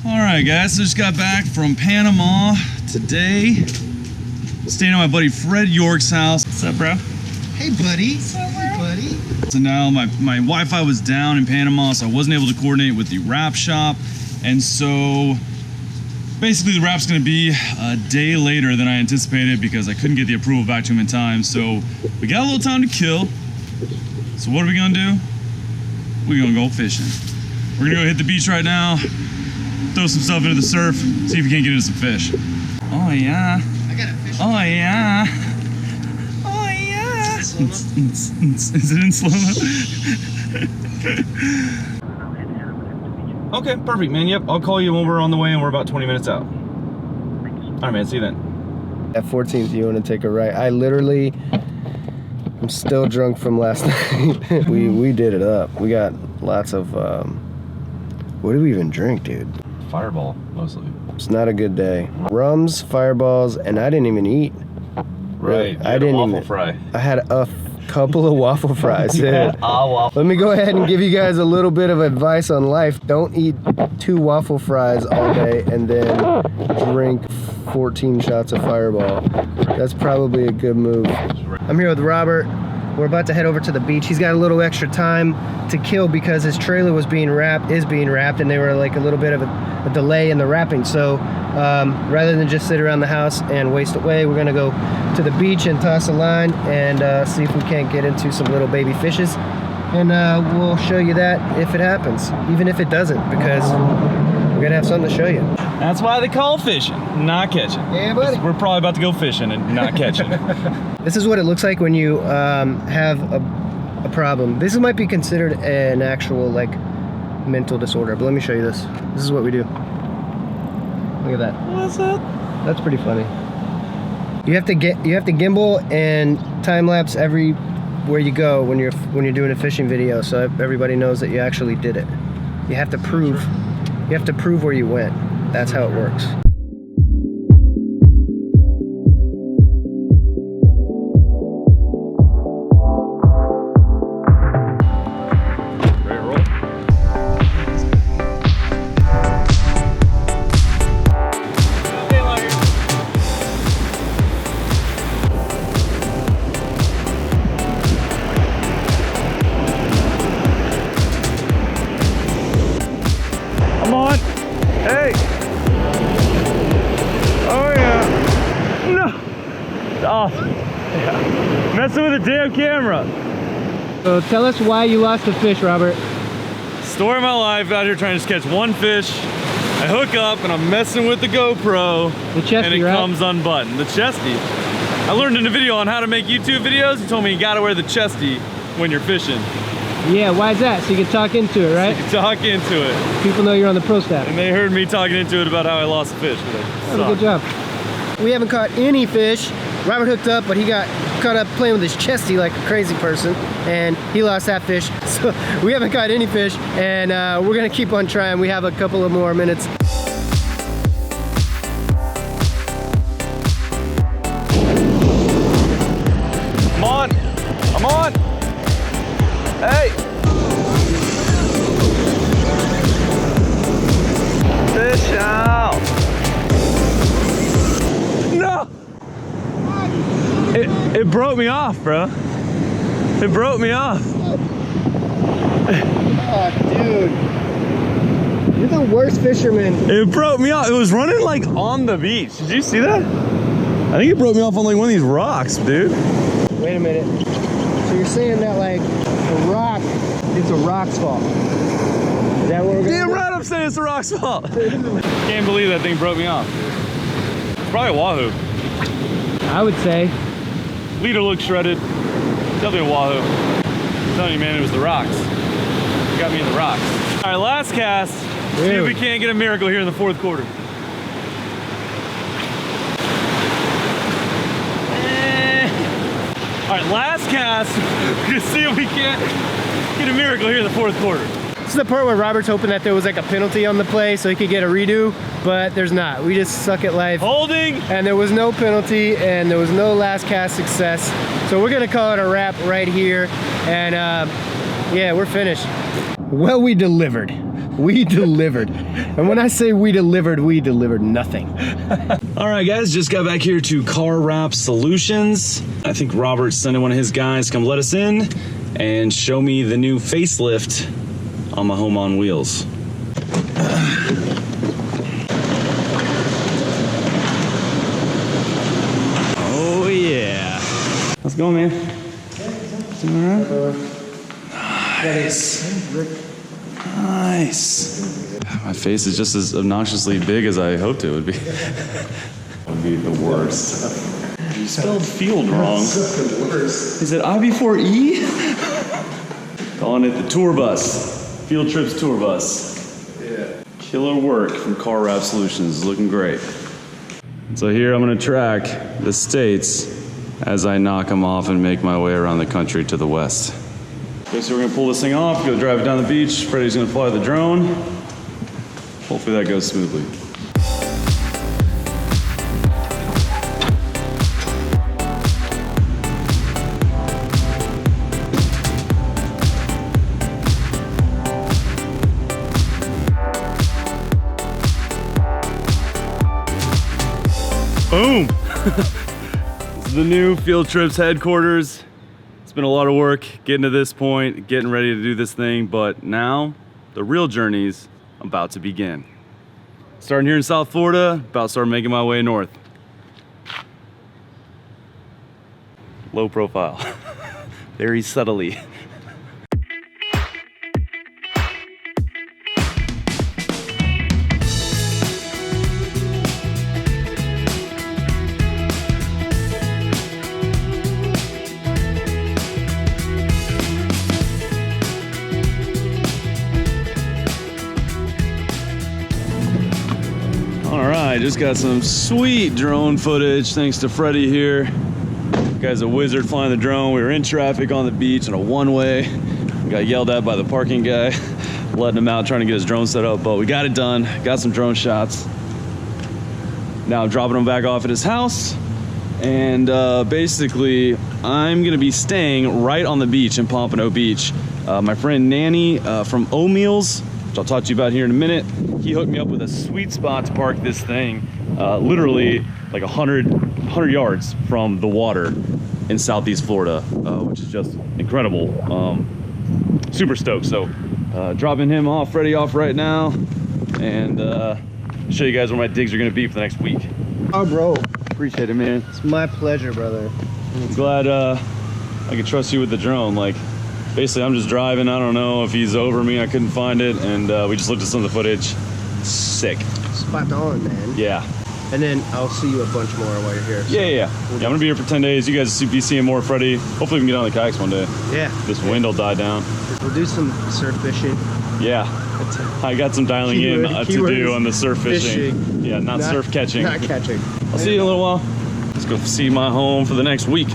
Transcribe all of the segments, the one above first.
Alright guys, so just got back from Panama today. Staying at my buddy Fred York's house. What's up, bro? Hey buddy. Hey buddy. So now my Wi-Fi was down in Panama, so I wasn't able to coordinate with the wrap shop. And so basically the wrap's gonna be a day later than I anticipated because I couldn't get the approval back to him in time. So we got a little time to kill. So what are we gonna do? We're gonna go fishing. We're gonna go hit the beach right now, throw some stuff into the surf, see if we can't get into some fish. Oh yeah. I got a fish. Oh yeah. Oh yeah. Is it in slow-mo? Okay, perfect, man. Yep, I'll call you when we're on the way and we're about 20 minutes out. All right, man, see you then. At 14th, you want to take a right. I'm still drunk from last night. we did it up. We got lots of, what did we even drink, dude? Fireball, mostly. It's not a good day. Rums, fireballs, and I didn't even eat. Right, I didn't waffle even fry. I had a couple of waffle fries. Yeah, waffle. Let me go ahead and give you guys a little bit of advice on life. Don't eat 2 waffle fries all day and then drink 14 shots of Fireball. That's probably a good move. I'm here with Robert. We're about to head over to the beach. He's got a little extra time to kill because his trailer is being wrapped, and they were like a little bit of a delay in the wrapping. So rather than just sit around the house and waste away, we're gonna go to the beach and toss a line and see if we can't get into some little baby fishes. And we'll show you that if it happens, even if it doesn't, because we're gonna have something to show you. That's why they call fishing, not catching. Yeah, buddy. We're probably about to go fishing and not catching. This is what it looks like when you have a problem. This might be considered an actual like mental disorder, but let me show you this. This is what we do. Look at that. What's that? That's pretty funny. You have to gimbal and time lapse everywhere you go when you're doing a fishing video, so everybody knows that you actually did it. You have to prove where you went. That's how it works. Come on. Hey. Oh yeah. No. Oh. Yeah. Messing with the damn camera. So tell us why you lost the fish, Robert. Story of my life, out here trying to just catch one fish. I hook up and I'm messing with the GoPro. The chesty, and it right? comes unbuttoned. The chesty. I learned in a video on how to make YouTube videos. He told me you gotta wear the chesty when you're fishing. Yeah, why is that? So you can talk into it, right? You can talk into it. People know you're on the pro staff. And they heard me talking into it about how I lost the fish today. Good job. We haven't caught any fish. Robert hooked up, but he got caught up playing with his chesty like a crazy person, and he lost that fish. So we haven't caught any fish, and we're gonna keep on trying. We have a couple of more minutes. Come on. Come on. Hey. Fish out. No. It broke me off, bro. It broke me off. Oh, dude. You're the worst fisherman. It broke me off. It was running like on the beach. Did you see that? I think it broke me off on like one of these rocks, dude. Wait a minute. So you're saying that like a rock, it's a rock's fault. Is that what we're gonna Damn do? right I'm saying it's a rock's fault. Can't believe that thing broke me off. It's probably a wahoo. I would say. Leader looks shredded. Definitely a wahoo. I'm telling you, man, it was the rocks. It got me in the rocks. All right, last cast. See if we can't get a miracle here in the fourth quarter. All right, last cast. We're gonna see if we can't get a miracle here in the fourth quarter. This is the part where Robert's hoping that there was like a penalty on the play so he could get a redo, but there's not. We just suck at life. Holding. And there was no penalty and there was no last cast success. So we're gonna call it a wrap right here. And yeah, we're finished. Well, we delivered. We delivered. And when I say we delivered nothing. All right, guys, just got back here to Car Wrap Solutions. I think Robert's sending one of his guys to come let us in and show me the new facelift on my home on wheels. Oh yeah. Let's go, man. Nice. Nice. My face is just as obnoxiously big as I hoped it would be. That would be the worst. You spelled field wrong. Is it I before E? Calling it the tour bus. Field Trips tour bus. Yeah. Killer work from Car Wrap Solutions. Looking great. So here I'm going to track the states as I knock them off and make my way around the country to the west. Okay, so we're going to pull this thing off, go drive it down the beach. Freddie's going to fly the drone. Hopefully that goes smoothly. Boom! This is the new Field Trips headquarters. It's been a lot of work getting to this point, getting ready to do this thing, but now the real journey's about to begin. Starting here in South Florida, about to start making my way north. Low profile, very subtly. Just got some sweet drone footage thanks to Freddie here. Guy's a wizard flying the drone. We were in traffic on the beach on a one-way. Got yelled at by the parking guy, letting him out, trying to get his drone set up, but we got it done. Got some drone shots. Now I'm dropping him back off at his house, and basically I'm gonna be staying right on the beach in Pompano Beach. My friend Nanny from Omeals, which I'll talk to you about here in a minute, he hooked me up with a sweet spot to park this thing literally like 100 yards from the water in Southeast Florida, which is just incredible. Super stoked. So dropping him off, Freddie off right now, and show you guys where my digs are gonna be for the next week. Oh, bro. Appreciate it, man. It's my pleasure, brother. I'm glad I can trust you with the drone. Like, basically I'm just driving, I don't know if he's over me, I couldn't find it, and we just looked at some of the footage. Sick. Spot on, man. Yeah. And then I'll see you a bunch more while you're here. So. Yeah, I'm gonna be here for 10 days. You guys will be seeing more of Freddie. Hopefully we can get on the kayaks one day. Yeah. This wind will die down. We'll do some surf fishing. Yeah. I got some dialing in to do on the surf fishing. Yeah, not surf catching. Not catching. I'll see you in a little while. Let's go see my home for the next week.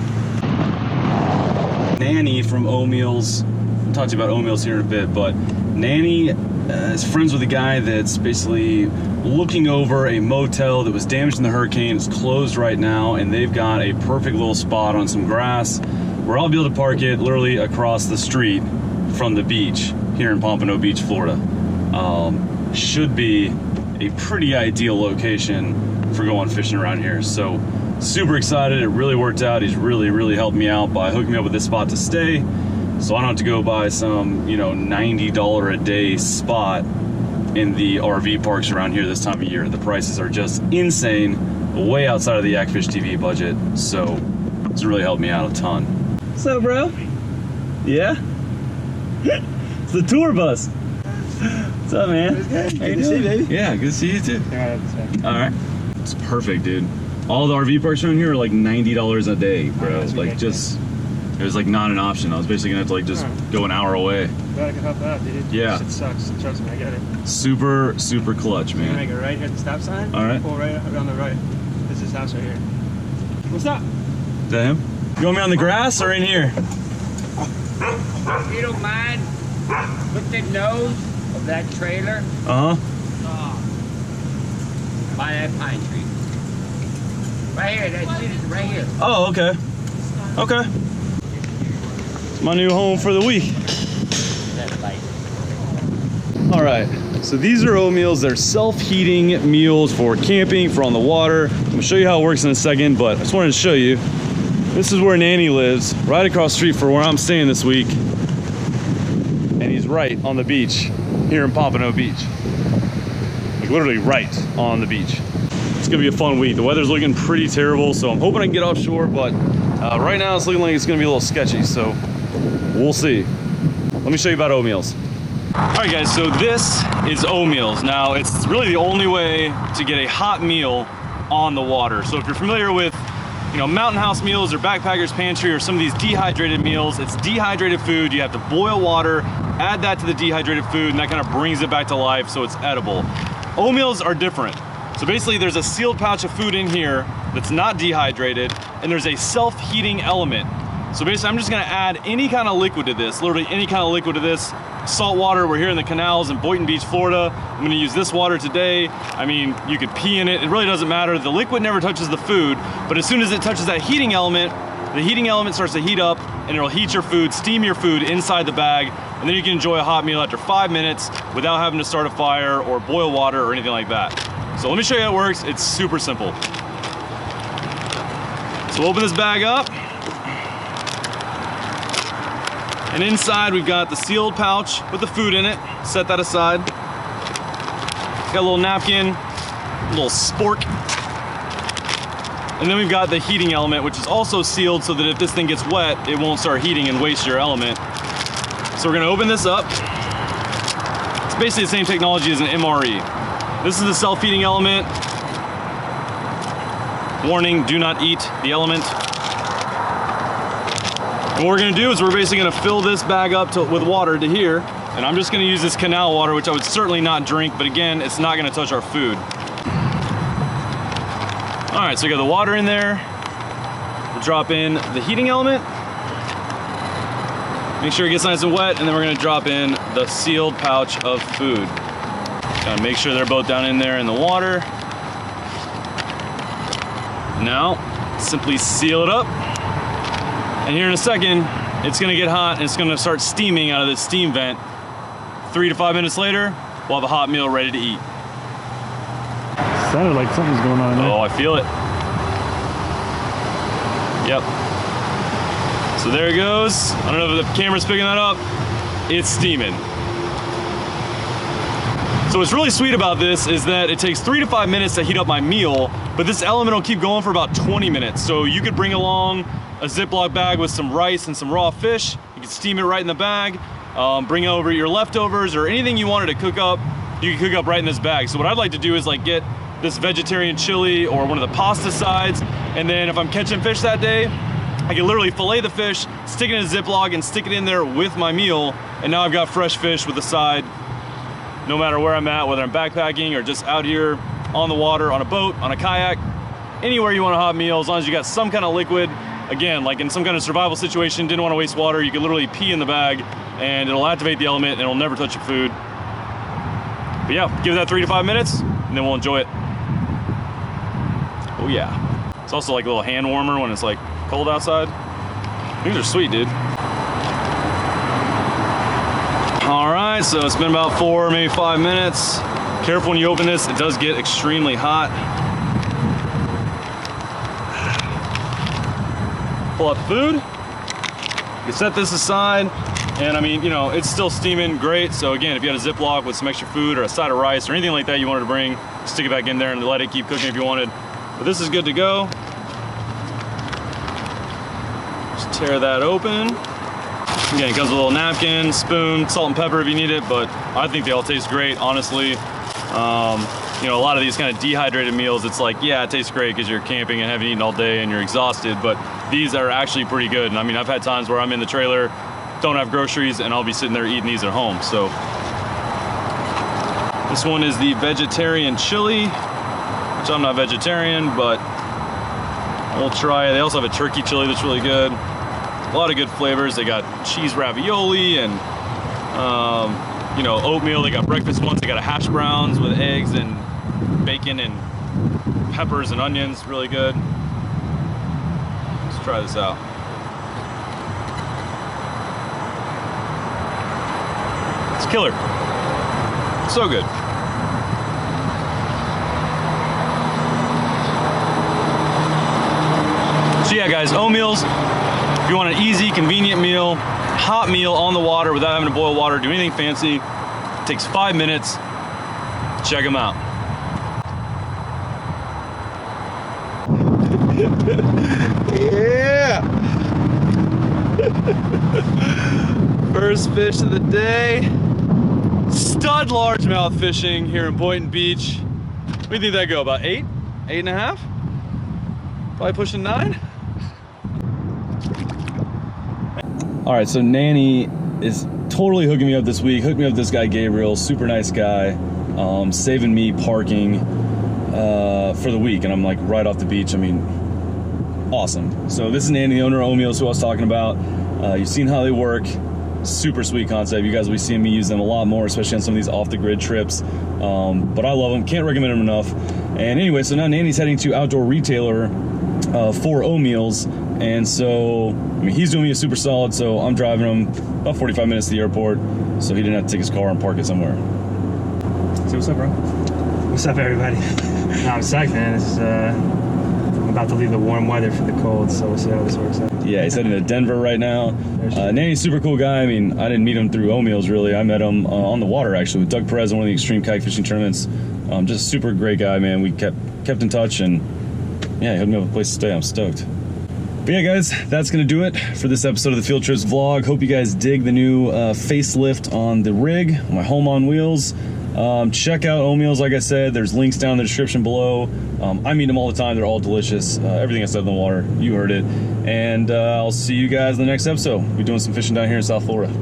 Nanny from Omeals. I'll talk to you about Omeals here in a bit, but Nanny is friends with a guy that's basically looking over a motel that was damaged in the hurricane. It's closed right now, and they've got a perfect little spot on some grass where I'll be able to park it literally across the street from the beach here in Pompano Beach, Florida. Should be a pretty ideal location for going fishing around here. So super excited. It really worked out. He's really helped me out by hooking me up with this spot to stay. So I don't have to go buy some, you know, $90 a day spot in the RV parks around here this time of year. The prices are just insane, way outside of the YakFish TV budget. So it's really helped me out a ton. What's up, bro? Yeah? It's the tour bus. What's up, man? Good to see you, baby. Yeah, good to see you too. All right. It's perfect, dude. All the RV parks around here are like $90 a day, bro. Like, just, it was like not an option. I was basically gonna have to like just go an hour away. Glad I could help out, dude. Yeah. Shit sucks. Trust me, I get it. Super clutch, You're man. gonna make it right here at the stop sign. All right. Pull right around the right. This is his house right here. What's up? Is that him? You want me on the grass or in here? If you don't mind, look at the nose of that trailer Uh-huh. by that pine tree. Right here, that shit is right here. Oh, okay. Okay. It's my new home for the week. That light. All right, So these are Omeals. They're self-heating meals for camping, for on the water. I'm gonna show you how it works in a second, but I just wanted to show you. This is where Nanny lives, right across the street from where I'm staying this week. And he's right on the beach here in Pompano Beach. Like literally right on the beach. It's gonna be a fun week. The weather's looking pretty terrible, so I'm hoping I can get offshore, but right now it's looking like it's gonna be a little sketchy, so we'll see. Let me show you about Omeals. All right guys, so this is Omeals. Now it's really the only way to get a hot meal on the water. So if you're familiar with, you know, Mountain House meals or Backpacker's Pantry or some of these dehydrated meals, it's dehydrated food. You have to boil water, add that to the dehydrated food, and that kind of brings it back to life so it's edible. Omeals are different. So basically there's a sealed pouch of food in here that's not dehydrated, and there's a self-heating element. So basically I'm just gonna add any kind of liquid to this, literally any kind of liquid to this. Salt water, we're here in the canals in Boynton Beach, Florida. I'm gonna use this water today. I mean, you could pee in it, it really doesn't matter. The liquid never touches the food, but as soon as it touches that heating element, the heating element starts to heat up and it'll heat your food, steam your food inside the bag, and then you can enjoy a hot meal after 5 minutes without having to start a fire or boil water or anything like that. So let me show you how it works. It's super simple. So we'll open this bag up. And inside we've got the sealed pouch with the food in it. Set that aside. Got a little napkin, a little spork. And then we've got the heating element, which is also sealed so that if this thing gets wet, it won't start heating and waste your element. So we're gonna open this up. It's basically the same technology as an MRE. This is the self-heating element. Warning, do not eat the element. And what we're gonna do is we're basically gonna fill this bag up with water to here, and I'm just gonna use this canal water, which I would certainly not drink, but again, it's not gonna touch our food. All right, so we got the water in there. We'll drop in the heating element. Make sure it gets nice and wet, and then we're gonna drop in the sealed pouch of food. Gotta make sure they're both down in there in the water. Now, simply seal it up. And here in a second, it's gonna get hot and it's gonna start steaming out of this steam vent. 3 to 5 minutes later, we'll have a hot meal ready to eat. Sounded like something's going on there. Oh, I feel it. Yep. So there it goes. I don't know if the camera's picking that up. It's steaming. So what's really sweet about this is that it takes 3 to 5 minutes to heat up my meal, but this element will keep going for about 20 minutes. So you could bring along a Ziploc bag with some rice and some raw fish. You can steam it right in the bag. Bring over your leftovers or anything you wanted to cook up, you can cook up right in this bag. So what I'd like to do is like get this vegetarian chili or one of the pasta sides, and then if I'm catching fish that day, I can literally fillet the fish, stick it in a Ziploc and stick it in there with my meal, and now I've got fresh fish with a side, no matter where I'm at, whether I'm backpacking or just out here on the water, on a boat, on a kayak, anywhere you want a hot meal, as long as you got some kind of liquid. Again, like in some kind of survival situation, didn't want to waste water, you can literally pee in the bag and it'll activate the element and it'll never touch your food. But yeah, give it that 3 to 5 minutes and then we'll enjoy it. Oh yeah. It's also like a little hand warmer when it's like cold outside. These are sweet, dude. All right, so it's been about 4, maybe 5 minutes. Careful when you open this, it does get extremely hot. Pull out the food. You set this aside, and I mean, you know, it's still steaming great. So again, if you had a Ziploc with some extra food or a side of rice or anything like that you wanted to bring, stick it back in there and let it keep cooking if you wanted. But this is good to go. Just tear that open. Again, it comes with a little napkin, spoon, salt and pepper if you need it, but I think they all taste great, honestly. You know, a lot of these kind of dehydrated meals, it's like, yeah, it tastes great because you're camping and haven't eaten all day and you're exhausted, but these are actually pretty good. And I mean, I've had times where I'm in the trailer, don't have groceries, and I'll be sitting there eating these at home. So this one is the vegetarian chili, which I'm not vegetarian, but we'll try it. They also have a turkey chili that's really good. A lot of good flavors. They got cheese ravioli and you know, oatmeal. They got breakfast ones. They got a hash browns with eggs and bacon and peppers and onions. Really good. Let's try this out. It's killer. So good. So yeah, guys, Omeals. If you want an easy, convenient meal, hot meal on the water without having to boil water, do anything fancy, takes 5 minutes. Check them out. Yeah! First fish of the day. Stud largemouth fishing here in Boynton Beach. What do you think that go? About 8? 8.5? Probably pushing 9? All right, so Nanny is totally hooking me up this week. Hooked me up with this guy, Gabriel, super nice guy, saving me parking for the week. And I'm like right off the beach. I mean, awesome. So this is Nanny, the owner of Omeals, who I was talking about. You've seen how they work. Super sweet concept. You guys will be seeing me use them a lot more, especially on some of these off the grid trips. But I love them, can't recommend them enough. And anyway, so now Nanny's heading to Outdoor Retailer for Omeals. And so, I mean, he's doing me a super solid, so I'm driving him about 45 minutes to the airport, so he didn't have to take his car and park it somewhere. So what's up, bro? What's up, everybody? No, I'm psyched, man. I'm about to leave the warm weather for the cold, so we'll see how this works out. Yeah, he's heading to Denver right now. Nanny's a super cool guy. I mean, I didn't meet him through Omeals, really. I met him on the water, actually, with Doug Perez in one of the extreme kite fishing tournaments. Just a super great guy, man. We kept in touch, and yeah, he hooked me up a place to stay. I'm stoked. But yeah, guys, that's gonna do it for this episode of the Field Trips vlog. Hope you guys dig the new facelift on the rig, my home on wheels. Check out Omeals, like I said. There's links down in the description below. I meet them all the time. They're all delicious. Everything I said in the water, you heard it. And I'll see you guys in the next episode. We're doing some fishing down here in South Florida.